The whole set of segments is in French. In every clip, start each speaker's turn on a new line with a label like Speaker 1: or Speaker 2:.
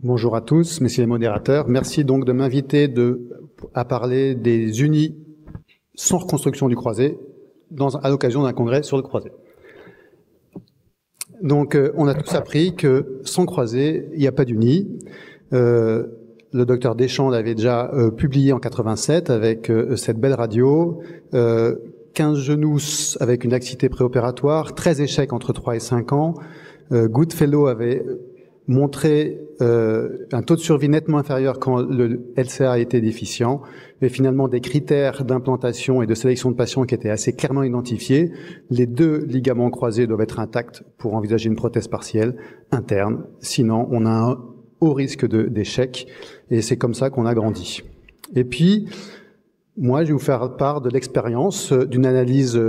Speaker 1: Bonjour à tous, messieurs les modérateurs. Merci donc de m'inviter à parler des unis sans reconstruction du croisé à l'occasion d'un congrès sur le croisé. Donc, on a tous appris que sans croisé, il n'y a pas d'uni. Le docteur Deschamps l'avait déjà publié en 87 avec cette belle radio. 15 genoux avec une laxité préopératoire, 13 échecs entre 3 et 5 ans. Goodfellow avait montré un taux de survie nettement inférieur quand le LCA était déficient, et finalement des critères d'implantation et de sélection de patients qui étaient assez clairement identifiés. Les deux ligaments croisés doivent être intacts pour envisager une prothèse partielle interne, sinon on a un haut risque d'échec, et c'est comme ça qu'on a grandi. Et puis, moi, je vais vous faire part de l'expérience d'une analyse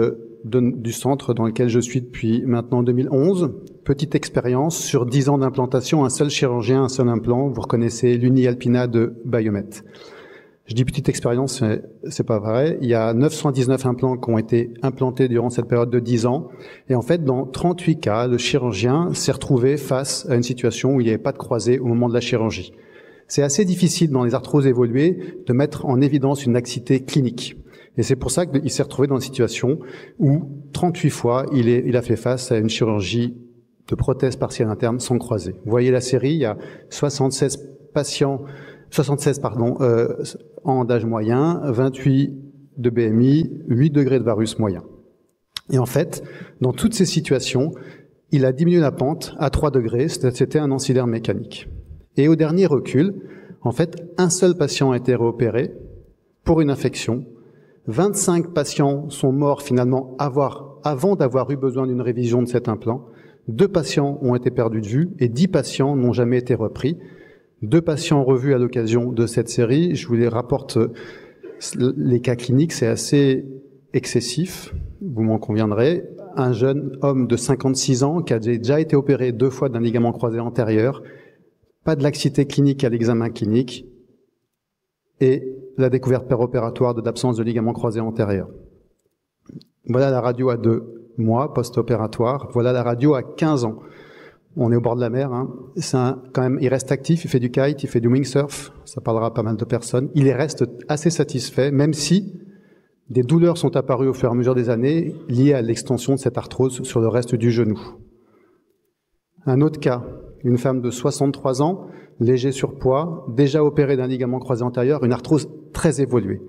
Speaker 1: du centre dans lequel je suis depuis maintenant 2011. Petite expérience sur 10 ans d'implantation, un seul chirurgien, un seul implant. Vous reconnaissez l'Uni Alpina de Biomet. Je dis petite expérience, c'est pas vrai. Il y a 919 implants qui ont été implantés durant cette période de 10 ans. Et en fait, dans 38 cas, le chirurgien s'est retrouvé face à une situation où il n'y avait pas de croisé au moment de la chirurgie. C'est assez difficile dans les arthroses évoluées de mettre en évidence une laxité clinique. Et c'est pour ça qu'il s'est retrouvé dans une situation où 38 fois, il a fait face à une chirurgie de prothèse partielle interne sans croisé. Vous voyez la série, il y a 76 ans d'âge moyen, 28 de BMI, 8 degrés de varus moyen. Et en fait, dans toutes ces situations, il a diminué la pente à 3 degrés, c'était un ancillaire mécanique. Et au dernier recul, en fait, un seul patient a été réopéré pour une infection. 25 patients sont morts finalement avant d'avoir eu besoin d'une révision de cet implant. 2 patients ont été perdus de vue et 10 patients n'ont jamais été repris. 2 patients revus à l'occasion de cette série. Je vous les rapporte les cas cliniques, c'est assez excessif, vous m'en conviendrez. Un jeune homme de 56 ans qui a déjà été opéré 2 fois d'un ligament croisé antérieur, pas de laxité clinique à l'examen clinique et la découverte péropératoire de l'absence de ligament croisé antérieur. Voilà la radio à 2 mois post-opératoire. Voilà la radio à 15 ans. On est au bord de la mer. Hein. Quand même, il reste actif, il fait du kite, il fait du windsurf. Ça parlera à pas mal de personnes. Il reste assez satisfait, même si des douleurs sont apparues au fur et à mesure des années liées à l'extension de cette arthrose sur le reste du genou. Un autre cas, une femme de 63 ans, léger surpoids, déjà opérée d'un ligament croisé antérieur, une arthrose très évoluée.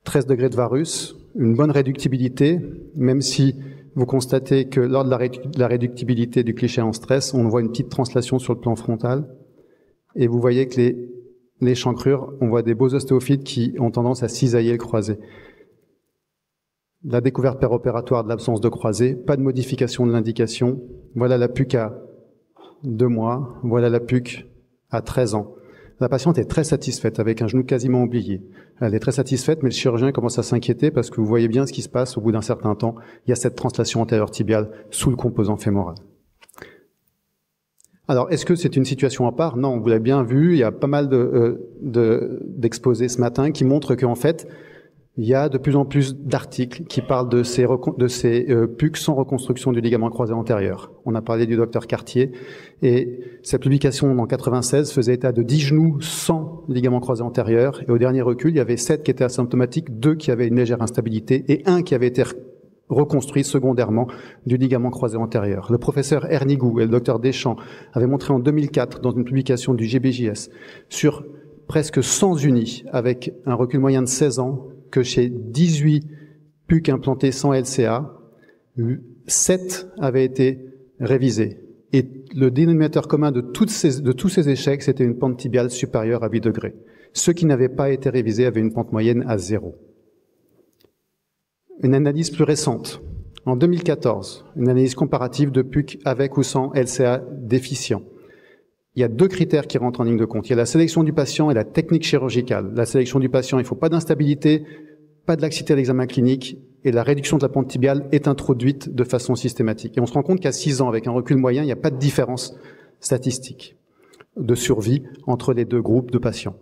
Speaker 1: 13 degrés de varus, une bonne réductibilité, même si vous constatez que lors de la réductibilité du cliché en stress, on voit une petite translation sur le plan frontal, et vous voyez que les chancrures, on voit des beaux ostéophytes qui ont tendance à cisailler le croisé. La découverte péropératoire de l'absence de croisé, pas de modification de l'indication. Voilà la PUC à 2 mois, voilà la PUC à 13 ans. La patiente est très satisfaite, avec un genou quasiment oublié. Elle est très satisfaite, mais le chirurgien commence à s'inquiéter parce que vous voyez bien ce qui se passe au bout d'un certain temps. Il y a cette translation antérieure tibiale sous le composant fémoral. Alors, est-ce que c'est une situation à part? Non, vous l'avez bien vu, il y a pas mal d'exposés ce matin qui montrent qu'en fait, il y a de plus en plus d'articles qui parlent de ces PUC sans reconstruction du ligament croisé antérieur. On a parlé du docteur Cartier, et cette publication en 96 faisait état de 10 genoux sans ligament croisé antérieur, et au dernier recul, il y avait 7 qui étaient asymptomatiques, 2 qui avaient une légère instabilité, et 1 qui avait été reconstruit secondairement du ligament croisé antérieur. Le professeur Hernigou et le docteur Deschamps avaient montré en 2004, dans une publication du GBJS, sur presque 100 unis, avec un recul moyen de 16 ans, que chez 18 PUC implantés sans LCA, 7 avaient été révisés. Et le dénominateur commun de tous ces échecs, c'était une pente tibiale supérieure à 8 degrés. Ceux qui n'avaient pas été révisés avaient une pente moyenne à 0. Une analyse plus récente, en 2014, une analyse comparative de PUC avec ou sans LCA déficient. Il y a 2 critères qui rentrent en ligne de compte. Il y a la sélection du patient et la technique chirurgicale. La sélection du patient, il ne faut pas d'instabilité, pas de laxité à l'examen clinique, et la réduction de la pente tibiale est introduite de façon systématique. Et on se rend compte qu'à 6 ans, avec un recul moyen, il n'y a pas de différence statistique de survie entre les 2 groupes de patients.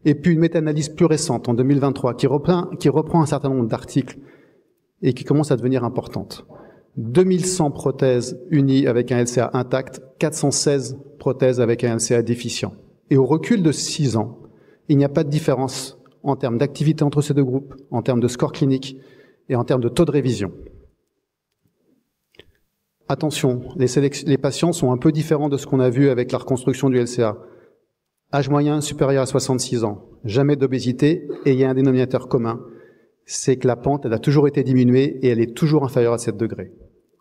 Speaker 1: Et puis une méta-analyse plus récente, en 2023, qui reprend un certain nombre d'articles et qui commence à devenir importante. 2100 prothèses unies avec un LCA intact, 416 prothèses avec un LCA déficient. Et au recul de 6 ans, il n'y a pas de différence en termes d'activité entre ces deux groupes, en termes de score clinique et en termes de taux de révision. Attention, les patients sont un peu différents de ce qu'on a vu avec la reconstruction du LCA. Âge moyen supérieur à 66 ans, jamais d'obésité, et il y a un dénominateur commun, c'est que la pente, elle a toujours été diminuée et elle est toujours inférieure à 7 degrés.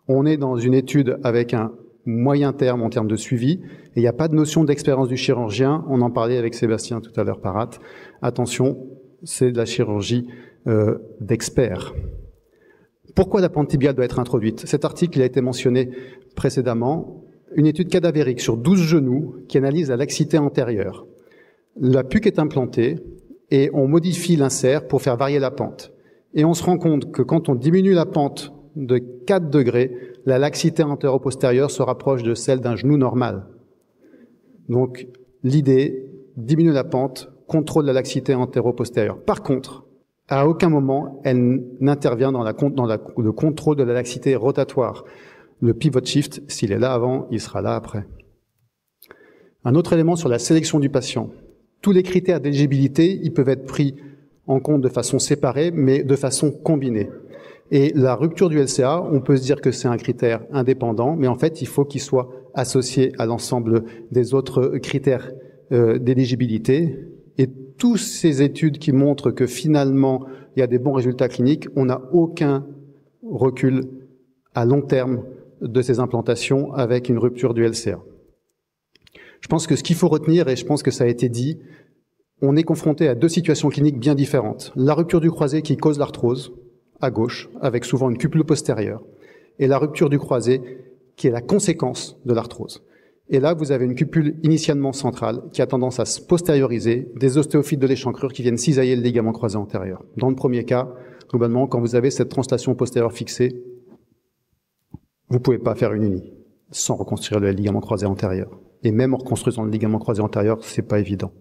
Speaker 1: On est dans une étude avec un moyen terme en termes de suivi, et il n'y a pas de notion d'expérience du chirurgien, on en parlait avec Sébastien tout à l'heure par hâte. Attention, c'est de la chirurgie d'experts. Pourquoi la pente tibiale doit être introduite? Cet article il a été mentionné précédemment, une étude cadavérique sur 12 genoux qui analyse la laxité antérieure. La PUC est implantée et on modifie l'insert pour faire varier la pente. Et on se rend compte que quand on diminue la pente de 4 degrés, la laxité antéro-postérieure se rapproche de celle d'un genou normal. Donc l'idée, diminuer la pente, contrôle la laxité antéro-postérieure. Par contre, à aucun moment, elle n'intervient dans le contrôle de la laxité rotatoire. Le pivot shift, s'il est là avant, il sera là après. Un autre élément sur la sélection du patient. Tous les critères d'éligibilité, ils peuvent être pris en compte de façon séparée, mais de façon combinée. Et la rupture du LCA, on peut se dire que c'est un critère indépendant, mais en fait, il faut qu'il soit associé à l'ensemble des autres critères d'éligibilité. Et toutes ces études qui montrent que finalement, il y a des bons résultats cliniques, on n'a aucun recul à long terme de ces implantations avec une rupture du LCA. Je pense que ce qu'il faut retenir, et je pense que ça a été dit, on est confronté à deux situations cliniques bien différentes. La rupture du croisé qui cause l'arthrose, à gauche, avec souvent une cupule postérieure, et la rupture du croisé qui est la conséquence de l'arthrose. Et là, vous avez une cupule initialement centrale qui a tendance à se postérioriser, des ostéophytes de l'échancrure qui viennent cisailler le ligament croisé antérieur. Dans le premier cas, globalement, quand vous avez cette translation postérieure fixée, vous ne pouvez pas faire une unie sans reconstruire le ligament croisé antérieur. Et même en reconstruisant le ligament croisé antérieur, c'est pas évident.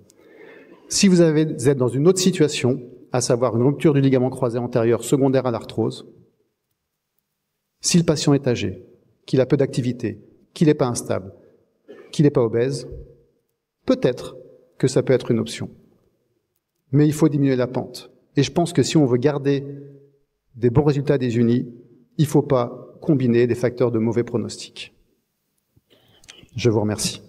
Speaker 1: Si vous êtes dans une autre situation, à savoir une rupture du ligament croisé antérieur secondaire à l'arthrose, si le patient est âgé, qu'il a peu d'activité, qu'il n'est pas instable, qu'il n'est pas obèse, peut-être que ça peut être une option. Mais il faut diminuer la pente. Et je pense que si on veut garder des bons résultats des unis, il ne faut pas combiner des facteurs de mauvais pronostic. Je vous remercie.